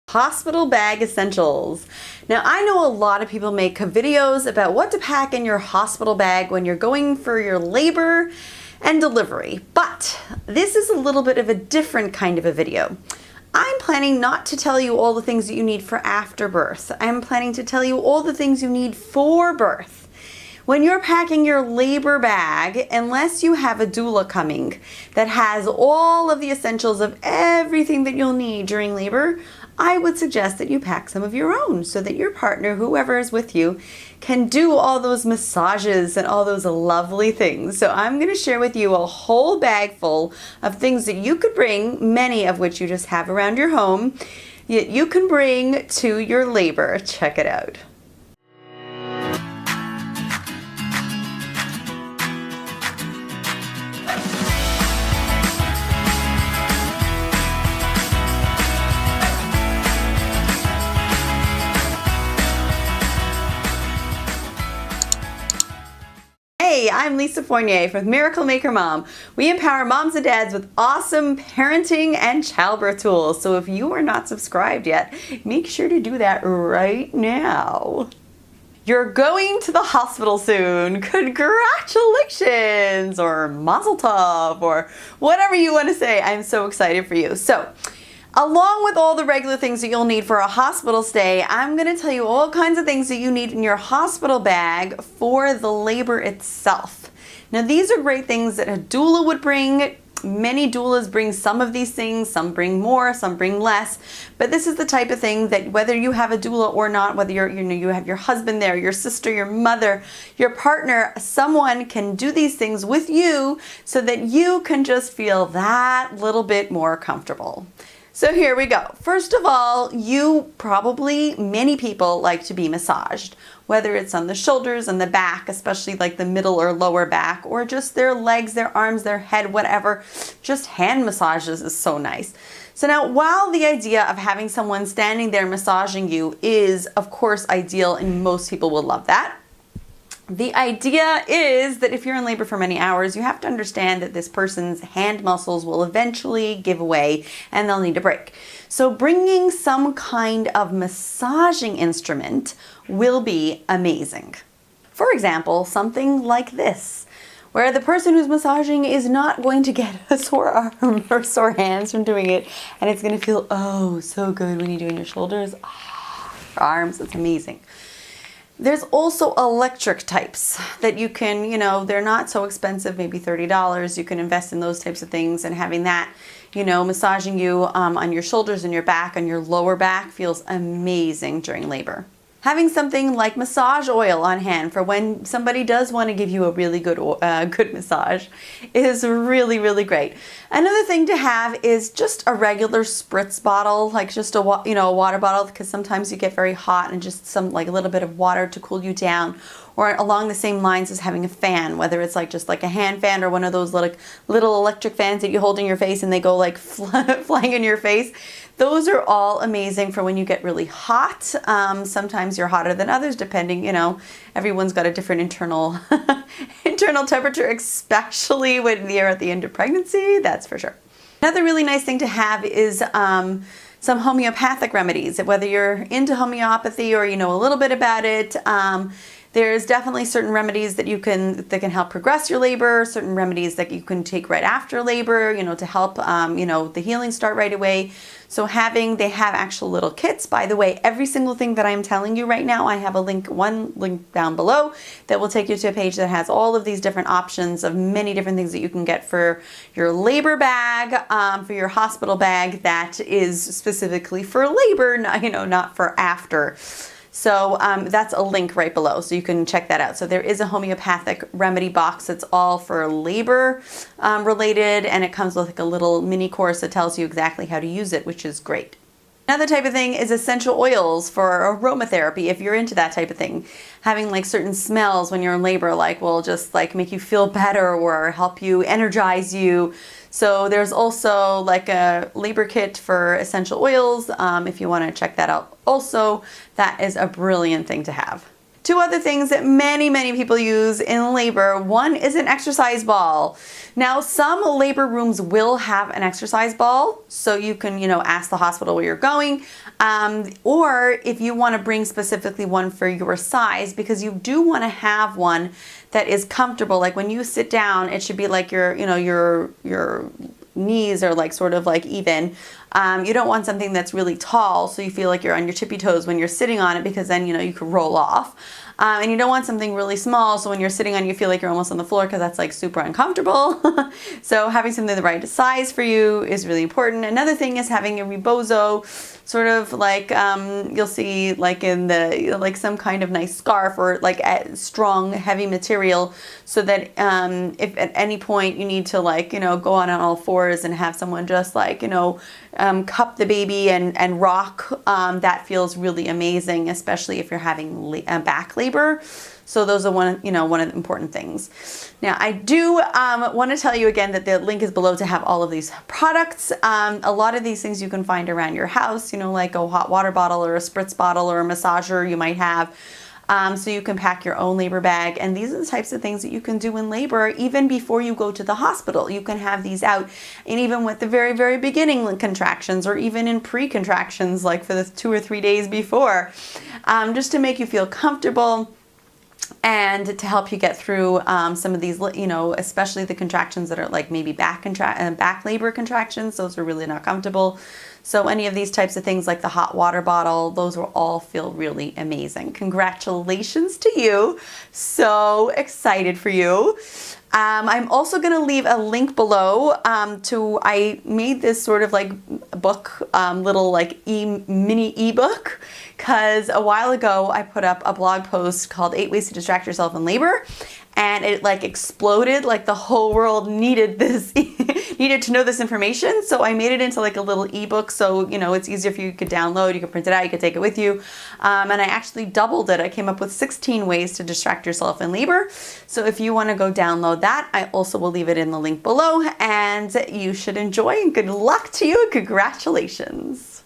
Hospital bag essentials. Now, I know a lot of people make videos about what to pack in your hospital bag when you're going for your labor and delivery, but this is a little bit of a different kind of a video. I'm planning not to tell you all the things that you need for after birth. I'm planning to tell you all the things you need for birth. When you're packing your labor bag, unless you have a doula coming that has all of the essentials of everything that you'll need during labor, I would suggest that you pack some of your own so that your partner, whoever is with you, can do all those massages and all those lovely things. So I'm going to share with you a whole bag full of things that you could bring, many of which you just have around your home, yet you can bring to your labor. Check it out. Hey, I'm Lisa Fournier from Miracle Maker Mom. We empower moms and dads with awesome parenting and childbirth tools. So if you are not subscribed yet, make sure to do that right now. You're going to the hospital soon. Congratulations, or mazel tov, or whatever you want to say. I'm so excited for you. So, along with all the regular things that you'll need for a hospital stay, I'm going to tell you all kinds of things that you need in your hospital bag for the labor itself. Now, these are great things that a doula would bring. Many doulas bring some of these things, some bring more, some bring less, but this is the type of thing that whether you have a doula or not, whether you have your husband there, your sister, your mother, your partner, someone can do these things with you so that you can just feel that little bit more comfortable. So here we go. First of all, many people like to be massaged, whether it's on the shoulders and the back, especially like the middle or lower back, or just their legs, their arms, their head, whatever. Just hand massages is so nice. So now, while the idea of having someone standing there massaging you is, of course, ideal, and most people will love that, the idea is that if you're in labor for many hours, you have to understand that this person's hand muscles will eventually give way and they'll need a break. So bringing some kind of massaging instrument will be amazing. For example, something like this, where the person who's massaging is not going to get a sore arm or sore hands from doing it, and it's going to feel, oh, so good when you do it in your shoulders, your arms, it's amazing. There's also electric types that you can, they're not so expensive, maybe $30. You can invest in those types of things, and having that, massaging you on your shoulders and your back, on your lower back feels amazing during labor. Having something like massage oil on hand for when somebody does want to give you a really good massage is really, really great. Another thing to have is just a regular spritz bottle, like just a water bottle, because sometimes you get very hot, and just a little bit of water to cool you down. Or along the same lines as having a fan, whether it's just a hand fan or one of those little electric fans that you hold in your face and they go flying in your face. Those are all amazing for when you get really hot. Sometimes you're hotter than others, depending, everyone's got a different internal temperature, especially when you're at the end of pregnancy, that's for sure. Another really nice thing to have is some homeopathic remedies. Whether you're into homeopathy or you know a little bit about it, there's definitely certain remedies that can help progress your labor, certain remedies that you can take right after labor, to help, the healing start right away. So they have actual little kits. By the way, every single thing that I'm telling you right now, I have one link down below that will take you to a page that has all of these different options of many different things that you can get for your labor bag, for your hospital bag that is specifically for labor, not for after. So that's a link right below, so you can check that out. So there is a homeopathic remedy box that's all for labor related, and it comes with a little mini course that tells you exactly how to use it, which is great. Another type of thing is essential oils for aromatherapy, if you're into that type of thing. Having certain smells when you're in labor will just make you feel better or help you, energize you. So there's also a labor kit for essential oils, if you want to check that out. Also, that is a brilliant thing to have. Two other things that many, many people use in labor. One is an exercise ball. Now, some labor rooms will have an exercise ball, so you can, ask the hospital where you're going. Or if you want to bring specifically one for your size, because you do want to have one that is comfortable. Like when you sit down, it should be like your knees are like sort of like even. You don't want something that's really tall so you feel like you're on your tippy toes when you're sitting on it, because then you could roll off. And you don't want something really small so when you're sitting on it, you feel like you're almost on the floor, because that's like super uncomfortable. So having something the right size for you is really important. Another thing is having a rebozo, sort of like you'll see like in the like some kind of nice scarf or like a strong heavy material, so that if at any point you need to like go on all fours and have someone just like cup the baby and rock, that feels really amazing, especially if you're having back labor. So those are one of the important things. Now I do want to tell you again that the link is below to have all of these products. A lot of these things you can find around your house, like a hot water bottle or a spritz bottle or a massager you might have. So you can pack your own labor bag. And these are the types of things that you can do in labor even before you go to the hospital. You can have these out, and even with the very, very beginning contractions, or even in pre-contractions, like for the 2 or 3 days before, just to make you feel comfortable and to help you get through some of these, especially the contractions that are like maybe back labor contractions. Those are really not comfortable. So any of these types of things like the hot water bottle, those will all feel really amazing. Congratulations to you. So excited for you. I'm also going to leave a link below I made this sort of like book, little like mini ebook, because a while ago I put up a blog post called 8 Ways to Distract Yourself in Labor. And it like exploded, like the whole world needed this, needed to know this information. So I made it into like a little ebook. So, it's easier for you. You could download, you could print it out, you could take it with you. And I actually doubled it. I came up with 16 ways to distract yourself in labor. So if you want to go download that, I also will leave it in the link below, and you should enjoy, and good luck to you. Congratulations.